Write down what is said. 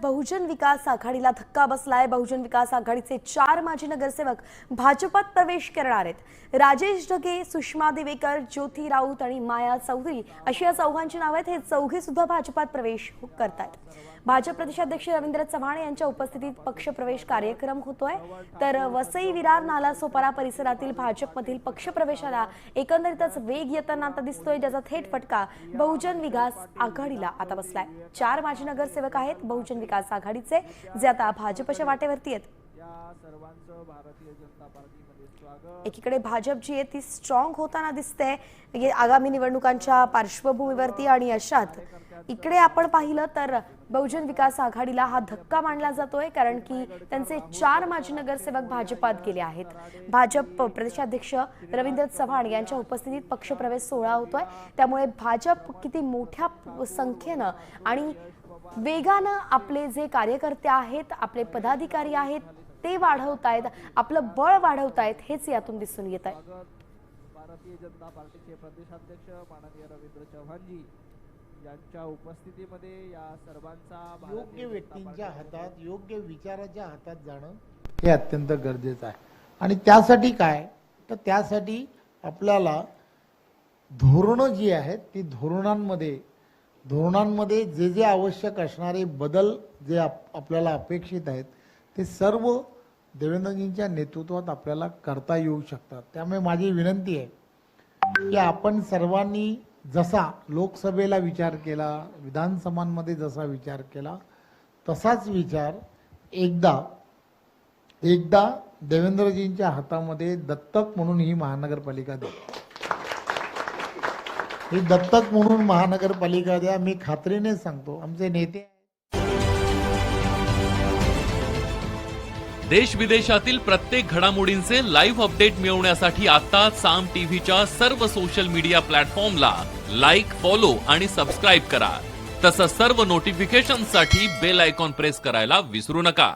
बहुजन विकास आघाडीला धक्का बसलाय। बहुजन विकास आघाडीचे 4 माजी नगरसेवक भाजपात प्रवेश करणार आहेत। राजेश ढगे, सुषमा दिवेकर, ज्योती राऊत आणि माया चौधरी अशी या चौघांची नावे आहेत। हे चौघे सुद्धा भाजपात प्रवेश करतात। भाजप प्रदेशाध्यक्ष रवींद्र चव्हाण यांच्या उपस्थितीत पक्षप्रवेश कार्यक्रम होतोय। तर वसई विरार नालासोपारा परिसरातील भाजपमधील पक्षप्रवेशाला एकंदरीतच वेग येताना आता दिसतोय, ज्याचा थेट फटका बहुजन विकास आघाडीला आता बसलाय। 4 माजी नगरसेवक आहेत बहुजन विकास आघाडीचे, जे आता भाजपच्या वाटेवरती आहेत। एकीकडे भाजप जी आहे ती स्ट्रॉंग होताना दिसते आगामी निवडणुकांच्या पार्श्वभूमीवरती, आणि अशात इकडे आपण पाहिलं तर बहुजन विकास आघाडीला हा धक्का मानला जातोय, कारण की त्यांचे 4 माजी नगरसेवक भाजपात गेले आहेत। भाजप प्रदेशाध्यक्ष रवींद्र चव्हाण यांच्या उपस्थितीत पक्षप्रवेश सोहळा होतोय, त्यामुळे भाजप किती मोठ्या संख्येनं आणि वेगानं आपले जे कार्यकर्ते आहेत, आपले पदाधिकारी आहेत ते वाढवतायत, आपलं बळ वाढवतायत, हेच यातून दिसून येत आहे। भारतीय जनता पार्टीचे प्रदेशाध्यक्ष माननीय रवींद्र चव्हाणजी यांच्या उपस्थितीमध्ये या सर्वांचा योग्य व्यक्तींच्या हातात, योग्य विचाराच्या हातात जाणं हे अत्यंत गरजेचं आहे। आणि त्यासाठी काय, तर त्यासाठी आपल्याला धोरणं जी आहेत ती धोरणांमध्ये जे जे आवश्यक असणारे बदल जे आपल्याला अपेक्षित आहेत ते सर्व देवेंद्रजींच्या नेतृत्वात आपल्याला करता येऊ शकतात। त्यामुळे माझी विनंती आहे की आपण सर्वांनी जसा लोकसभेला विचार केला, विधानसभांमध्ये जसा विचार केला, तसाच विचार एकदा देवेंद्रजींच्या हातामध्ये दत्तक म्हणून ही महानगरपालिका द्या। ही दत्तक म्हणून महानगरपालिका द्या। मी खात्रीने सांगतो, आमचे नेते देश विदेशातील प्रत्येक घडामोडींचे लाईव्ह अपडेट मिळवण्यासाठी आता साम टीव्हीच्या सर्व सोशल मीडिया प्लॅटफॉर्मला लाईक, फॉलो आणि सबस्क्राईब करा। तसंच सर्व नोटिफिकेशनसाठी बेल आयकॉन प्रेस करायला विसरू नका।